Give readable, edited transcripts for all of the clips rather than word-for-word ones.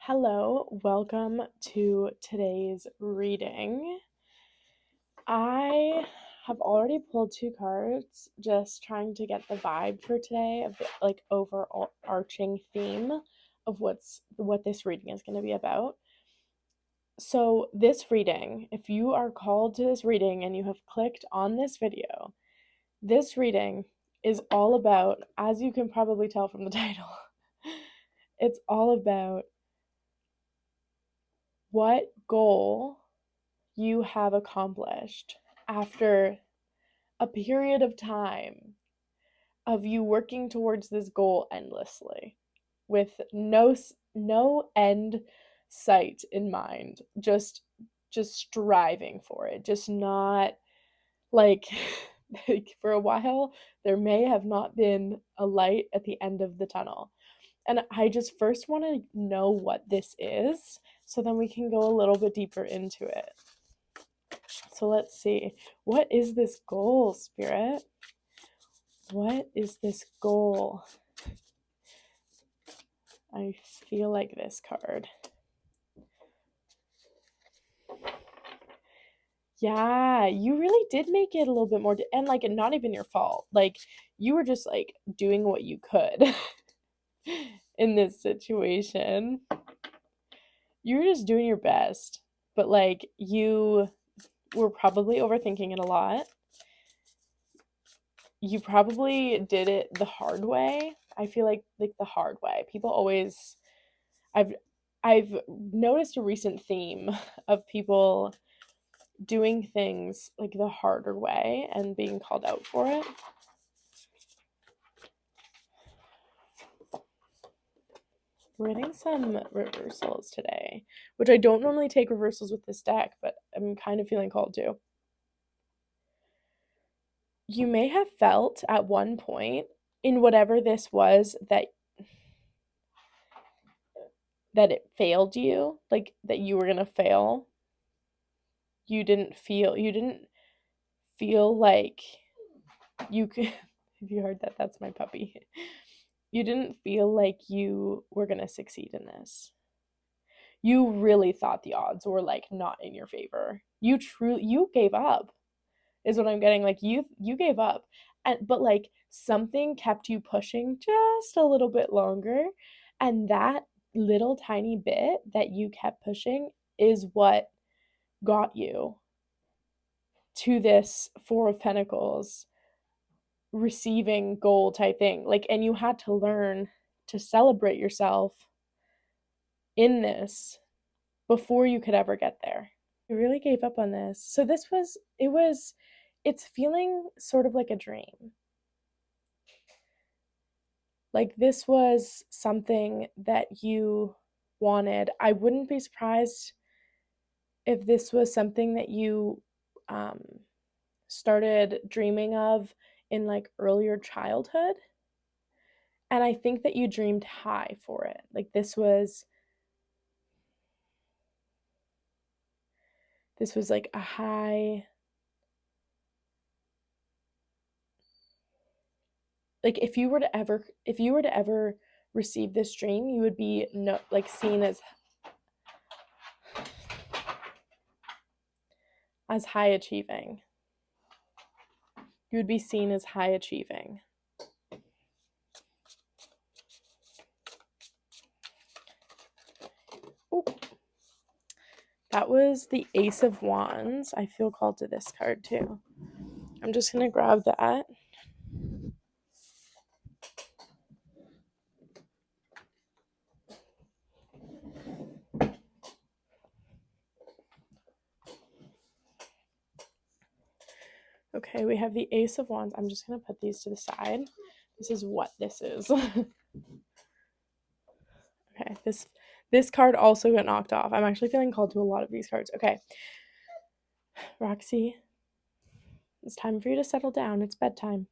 Hello, welcome to today's reading. I have already pulled two cards, just trying to get the vibe for today of the overarching theme of what this reading is going to be about. So, this reading, if you are called to this reading and you have clicked on this video, this reading is all about, as you can probably tell from the title, it's all about what goal you have accomplished after a period of time of you working towards this goal endlessly with no end sight in mind, just striving for it, just not like like for a while there may have not been a light at the end of the tunnel. And I just first want to know what this is so then we can go a little bit deeper into it. So let's see. What is this goal, Spirit? What is this goal? I feel like this card. Yeah, you really did make it a little bit more, and like not even your fault. Like you were just like doing what you could in this situation. You were just doing your best, but like you were probably overthinking it a lot. You probably did it the hard way. I feel like the hard way. People always I've noticed a recent theme of people doing things like the harder way and being called out for it. We're getting some reversals today, which I don't normally take reversals with this deck, but I'm kind of feeling called to. You may have felt at one point in whatever this was that it failed you, like that you were going to fail. You didn't feel like you could if you heard that, that's my puppy. You didn't feel like you were going to succeed in this. You really thought the odds were like not in your favor. You gave up. Is what I'm getting. Like you gave up. But like something kept you pushing just a little bit longer, and that little tiny bit that you kept pushing is what got you to this Four of Pentacles receiving goal type thing. Like, and you had to learn to celebrate yourself in this before you could ever get there. You really gave up on this. So it's feeling sort of like a dream. Like this was something that you wanted. I wouldn't be surprised if this was something that you started dreaming of in like earlier childhood. And I think that you dreamed high for it. Like this was like a high, like if you were to ever receive this dream, you would be seen as high achieving. You would be seen as high achieving. Ooh. That was the Ace of Wands. I feel called to this card too. I'm just going to grab that. Okay, we have the Ace of Wands. I'm just going to put these to the side. This is what this is. Okay, this card also got knocked off. I'm actually feeling called to a lot of these cards. Okay. Roxy, it's time for you to settle down. It's bedtime.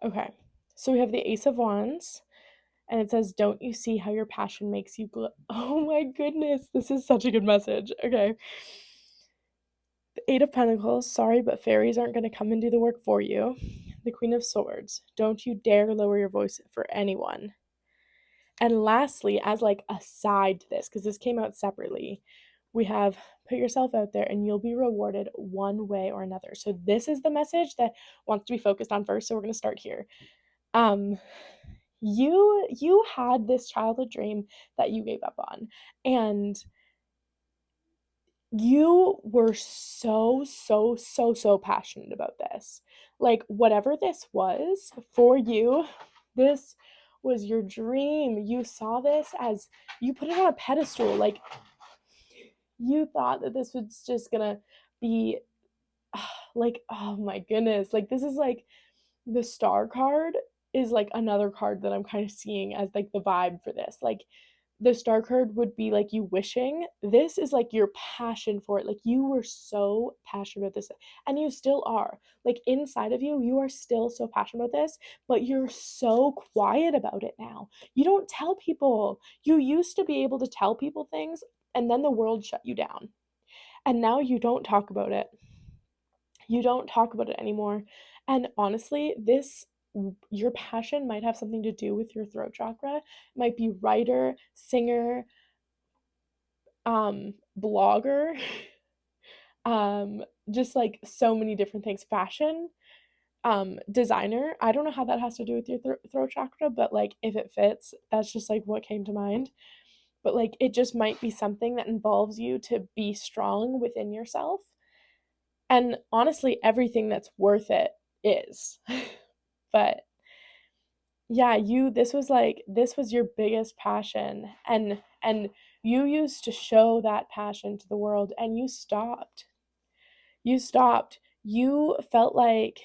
Okay, so we have the Ace of Wands, and it says, "Don't you see how your passion makes you glow?" Oh my goodness, this is such a good message. Okay. The Eight of Pentacles, sorry, but fairies aren't going to come and do the work for you. the Queen of Swords. Don't you dare lower your voice for anyone. And lastly, as like a side to this, because this came out separately, we have put yourself out there and you'll be rewarded one way or another. So this is the message that wants to be focused on first. So we're going to start here. You had this childhood dream that you gave up on, and you were so passionate about this. Like, whatever this was for you, this was your dream. You saw this as, you put it on a pedestal. Like, you thought that this was just gonna be like, oh my goodness, like, this is like the star card is like another card that I'm kind of seeing as like the vibe for this. Like, the star card would be like you wishing. This is like your passion for it. Like, you were so passionate about this, and you still are. Like, inside of you, you are still so passionate about this, but you're so quiet about it now. You don't tell people. You used to be able to tell people things, and then the world shut you down. And now you don't talk about it. You don't talk about it anymore. And honestly, this, your passion might have something to do with your throat chakra. It might be writer, singer, blogger, just like so many different things. Fashion, designer. I don't know how that has to do with your throat chakra, but like, if it fits, that's just like what came to mind. But like, it just might be something that involves you to be strong within yourself. And honestly, everything that's worth it is. But yeah, this was your biggest passion, and you used to show that passion to the world, and you stopped. You stopped. You felt like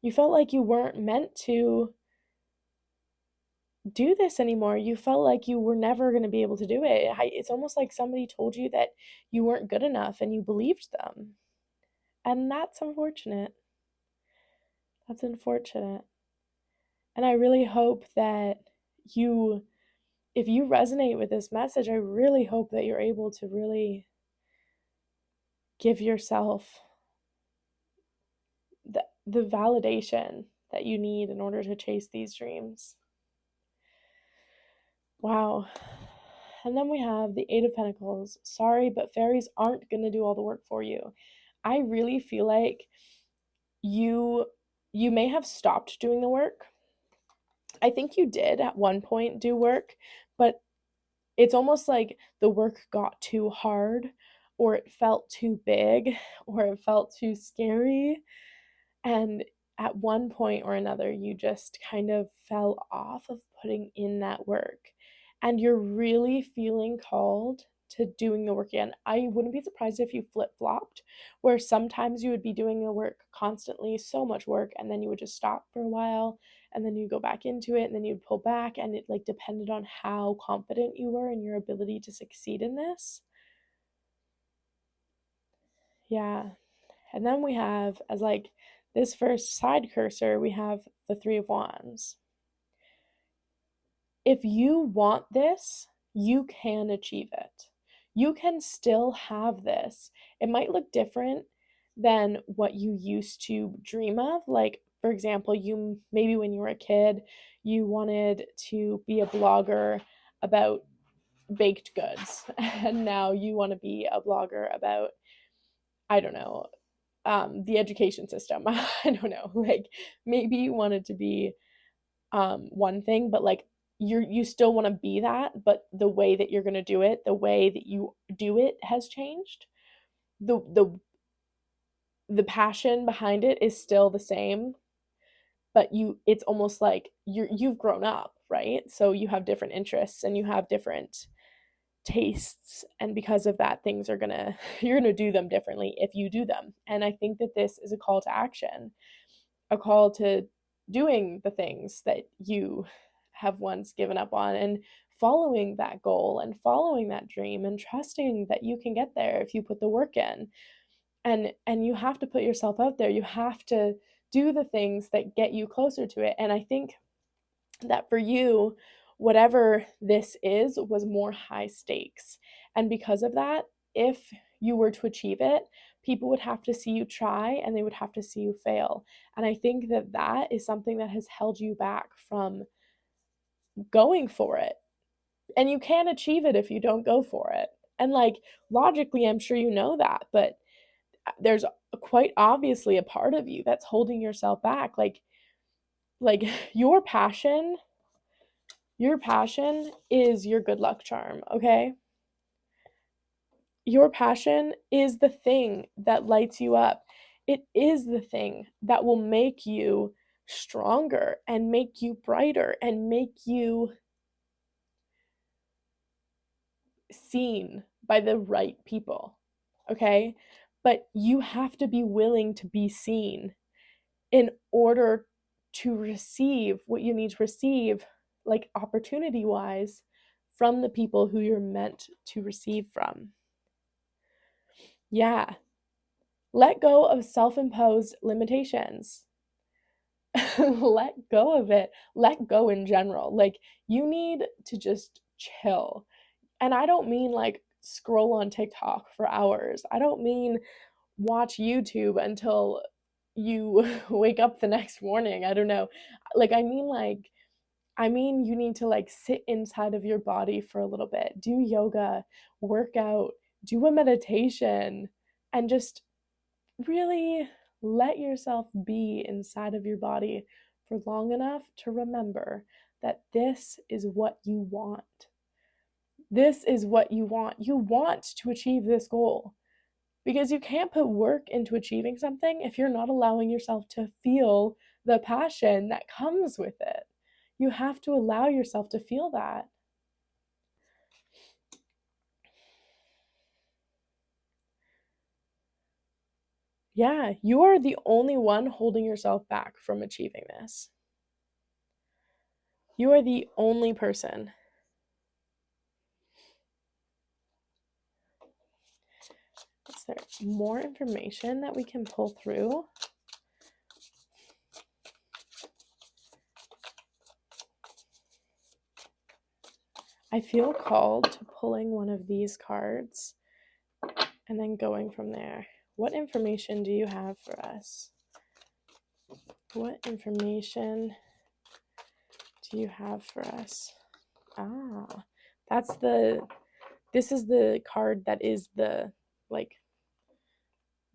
you weren't meant to do this anymore. You felt like you were never going to be able to do it. It's almost like somebody told you that you weren't good enough, and you believed them. And that's unfortunate. That's unfortunate. And I really hope that you, if you resonate with this message, I really hope that you're able to really give yourself the validation that you need in order to chase these dreams. Wow. And then we have the Eight of Pentacles. Sorry, but fairies aren't going to do all the work for you. I really feel like you may have stopped doing the work. I think you did at one point do work, but it's almost like the work got too hard, or it felt too big, or it felt too scary. And at one point or another, you just kind of fell off of putting in that work. And you're really feeling called to doing the work again. I wouldn't be surprised if you flip-flopped, where sometimes you would be doing the work constantly, so much work, and then you would just stop for a while, and then you go back into it, and then you'd pull back, and it like depended on how confident you were in your ability to succeed in this. Yeah. And then we have, as like this first side cursor, we have the Three of Wands. If you want this, you can achieve it. You can still have this. It might look different than what you used to dream of. Like, for example, you maybe when you were a kid, you wanted to be a blogger about baked goods, and now you want to be a blogger about, I don't know, the education system. I don't know. Like, maybe you wanted to be one thing, but like, you still want to be that, but the way that you're going to do it, the way that you do it has changed. The passion behind it is still the same, but it's almost like you've grown up, right? So you have different interests and you have different tastes, and because of that, things are gonna you're gonna do them differently if you do them. And I think that this is a call to action, a call to doing the things that you have once given up on, and following that goal and following that dream, and trusting that you can get there if you put the work in. And you have to put yourself out there. You have to do the things that get you closer to it. And I think that for you, whatever this is was more high stakes. And because of that, if you were to achieve it, People would have to see you try and they would have to see you fail. And I think that that is something that has held you back from going for it. And you can't achieve it if you don't go for it. And like logically, I'm sure you know that, but there's quite obviously a part of you that's holding yourself back. Like your passion is your good luck charm, okay? Your passion is the thing that lights you up. It is the thing that will make you stronger and make you brighter and make you seen by the right people. Okay? But you have to be willing to be seen in order to receive what you need to receive, like opportunity wise, from the people who you're meant to receive from. Yeah. Let go of self imposed limitations. Let go of it. Let go in general. Like, you need to just chill. And I don't mean like scroll on TikTok for hours. I don't mean watch YouTube until you wake up the next morning. I don't know. Like, I mean you need to like sit inside of your body for a little bit. Do yoga, work out, do a meditation, and just really let yourself be inside of your body for long enough to remember that this is what you want. This is what you want. You want to achieve this goal because you can't put work into achieving something if you're not allowing yourself to feel the passion that comes with it. You have to allow yourself to feel that. Yeah, you are the only one holding yourself back from achieving this. You are the only person. Is there more information that we can pull through? I feel called to pulling one of these cards and then going from there. What information do you have for us? What information do you have for us? Ah, this is the card that is the, like,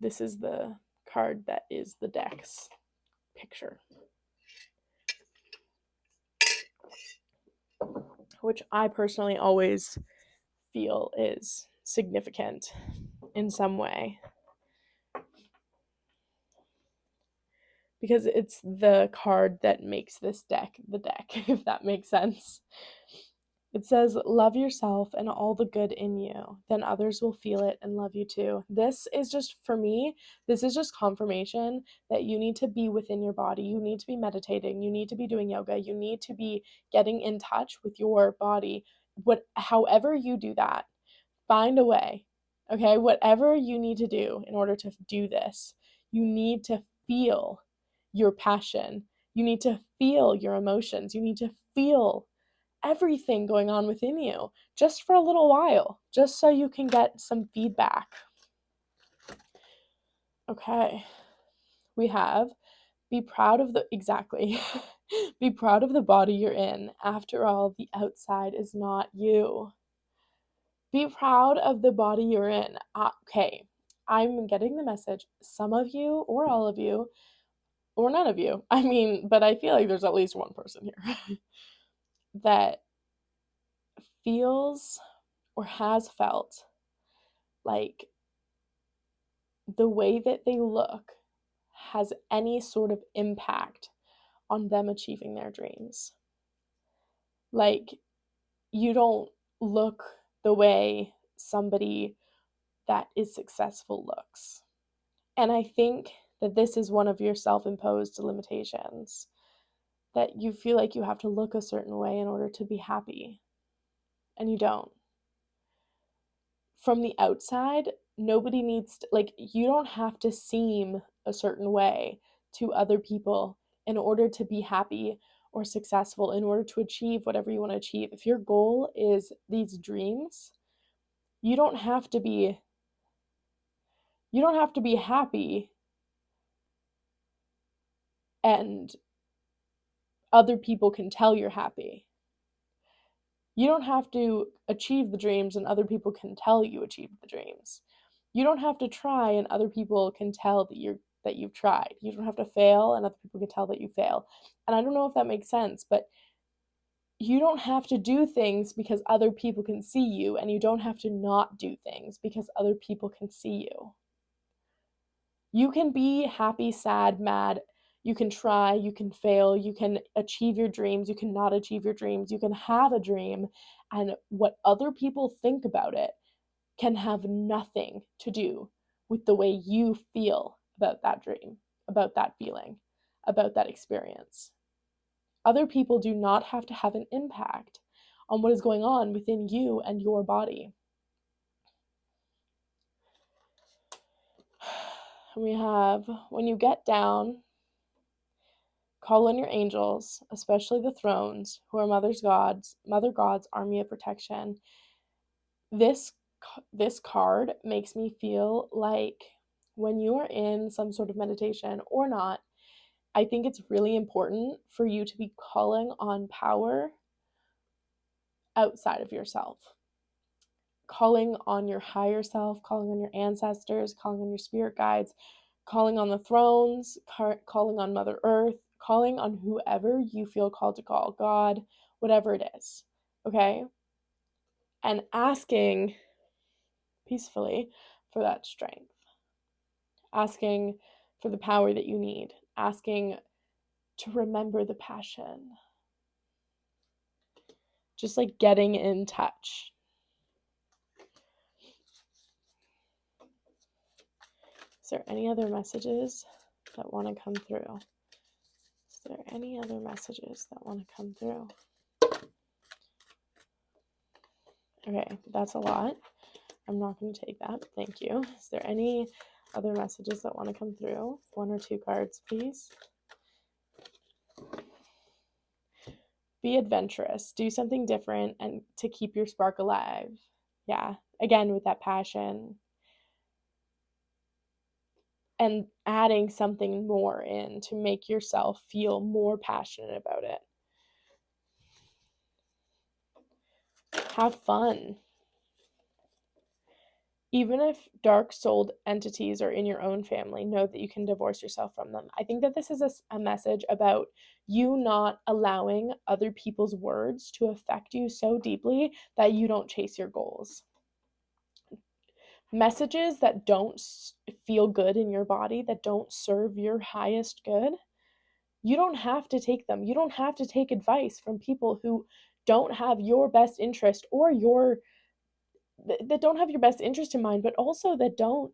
this is the card that is the deck's picture, which I personally always feel is significant in some way, because it's the card that makes this deck the deck, if that makes sense. It says, love yourself and all the good in you. Then others will feel it and love you too. This is just, for me, this is just confirmation that you need to be within your body. You need to be meditating. You need to be doing yoga. You need to be getting in touch with your body. However you do that, find a way. Okay? Whatever you need to do in order to do this, you need to feel your passion. You need to feel your emotions. You need to feel everything going on within you just for a little while, just so you can get some feedback. Okay, we have be proud of the, exactly, be proud of the body you're in. After all, the outside is not you. Be proud of the body you're in. Okay, I'm getting the message. Some of you, or all of you, or none of you, I mean, but I feel like there's at least one person here that feels or has felt like the way that they look has any sort of impact on them achieving their dreams. Like, you don't look the way somebody that is successful looks. And I think that this is one of your self imposed limitations, that you feel like you have to look a certain way in order to be happy, and you don't. From the outside, nobody needs to, like, you don't have to seem a certain way to other people in order to be happy or successful, in order to achieve whatever you want to achieve. If your goal is these dreams, you don't have to be You don't have to be happy and other people can tell you're happy. You don't have to achieve the dreams and other people can tell you achieved the dreams. You don't have to try and other people can tell that you've tried. You don't have to fail and other people can tell that you fail. And I don't know if that makes sense, but you don't have to do things because other people can see you, and you don't have to not do things because other people can see you. You can be happy, sad, mad. You can try, you can fail, you can achieve your dreams, you can not achieve your dreams, you can have a dream, and what other people think about it can have nothing to do with the way you feel about that dream, about that feeling, about that experience. Other people do not have to have an impact on what is going on within you and your body. We have, when you get down, call on your angels, especially the thrones, who are mother gods, army of protection. This this card makes me feel like when you are in some sort of meditation or not, I think it's really important for you to be calling on power outside of yourself. Calling on your higher self, calling on your ancestors, calling on your spirit guides, calling on the thrones, calling on Mother Earth, calling on whoever you feel called to call, God, whatever it is, okay? And asking peacefully for that strength, asking for the power that you need, asking to remember the passion, just like getting in touch. Is there any other messages that want to come through? Is there any other messages that want to come through? Okay, that's a lot. I'm not going to take that. Thank you. Is there any other messages that want to come through? 1 or 2 cards, please. Be adventurous. Do something different and to keep your spark alive. Yeah, again, with that passion. And adding something more in to make yourself feel more passionate about it. Have fun. Even if dark-souled entities are in your own family, know that you can divorce yourself from them. I think that this is a message about you not allowing other people's words to affect you so deeply that you don't chase your goals. Messages that don't feel good in your body, that don't serve your highest good, you don't have to take them. You don't have to take advice from people who don't have your best interest or that don't have your best interest in mind, but also that don't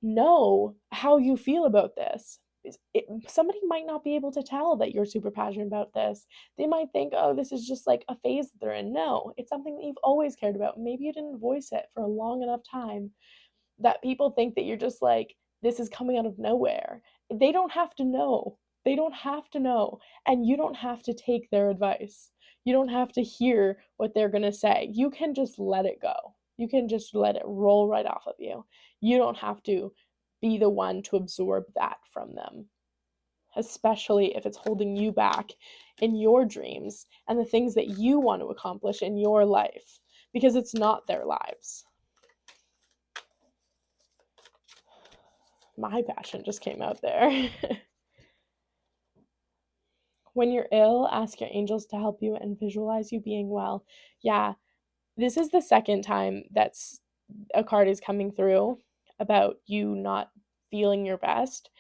know how you feel about this. Somebody might not be able to tell that you're super passionate about this. They might think, oh, this is just like a phase that they're in. No, it's something that you've always cared about. Maybe you didn't voice it for a long enough time that people think that you're just like, this is coming out of nowhere. They don't have to know. They don't have to know. And you don't have to take their advice. You don't have to hear what they're going to say. You can just let it go. You can just let it roll right off of you. You don't have to be the one to absorb that from them, especially if it's holding you back in your dreams and the things that you want to accomplish in your life, because it's not their lives. My passion just came out there. When you're ill, ask your angels to help you and visualize you being well. Yeah, this is the second time that's a card is coming through about you not feeling your best.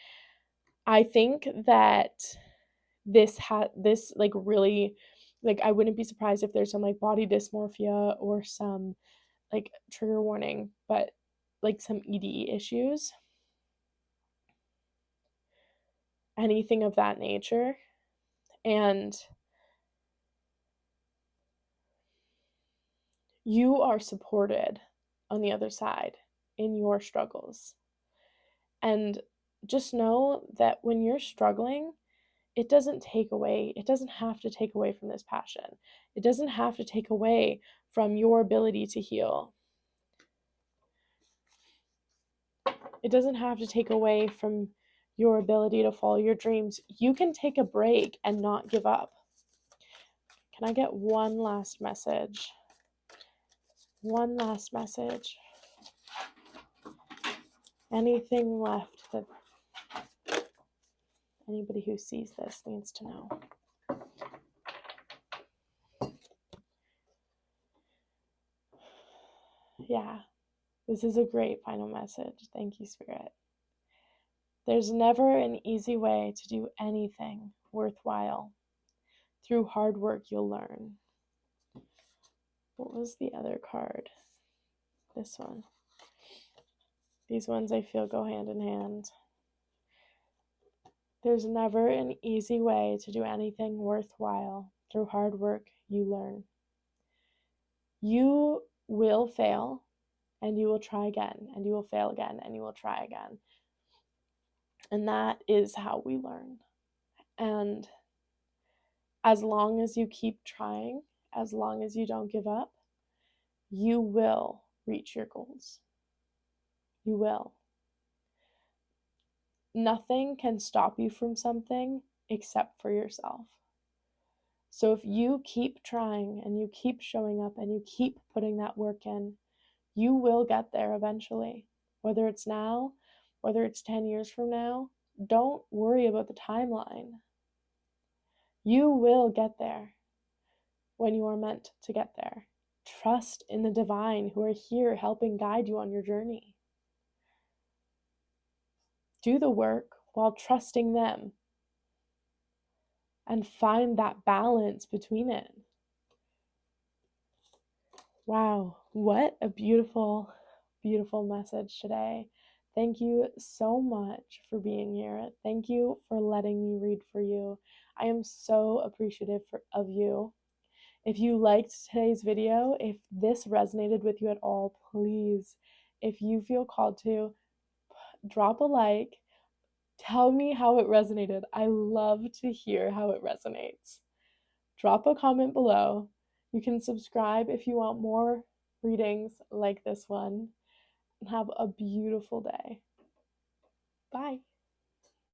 I think that this like really, like, I wouldn't be surprised if there's some like body dysmorphia or some, like, trigger warning, but like some ED issues, anything of that nature. And you are supported on the other side in your struggles. And just know that when you're struggling, it doesn't have to take away from this passion. It doesn't have to take away from your ability to heal. It doesn't have to take away from your ability to follow your dreams. You can take a break and not give up. Can I get one last message? One last message. Anything left that anybody who sees this needs to know? Yeah, this is a great final message. Thank you, Spirit. There's never an easy way to do anything worthwhile. Through hard work, you'll learn. What was the other card? This one. These ones I feel go hand in hand. There's never an easy way to do anything worthwhile. Through hard work, you learn. You will fail, and you will try again, and you will fail again, and you will try again. And that is how we learn. And as long as you keep trying, as long as you don't give up, you will reach your goals. You will. Nothing can stop you from something except for yourself. So if you keep trying and you keep showing up and you keep putting that work in, you will get there eventually. Whether it's now, whether it's 10 years from now, don't worry about the timeline. You will get there when you are meant to get there. Trust in the divine who are here helping guide you on your journey. Do the work while trusting them and find that balance between it. Wow, what a beautiful, beautiful message today. Thank you so much for being here. Thank you for letting me read for you. I am so appreciative of you. If you liked today's video, if this resonated with you at all, please, if you feel called to, drop a like. Tell me how it resonated. I love to hear how it resonates. Drop a comment below. You can subscribe if you want more readings like this one. And have a beautiful day. Bye.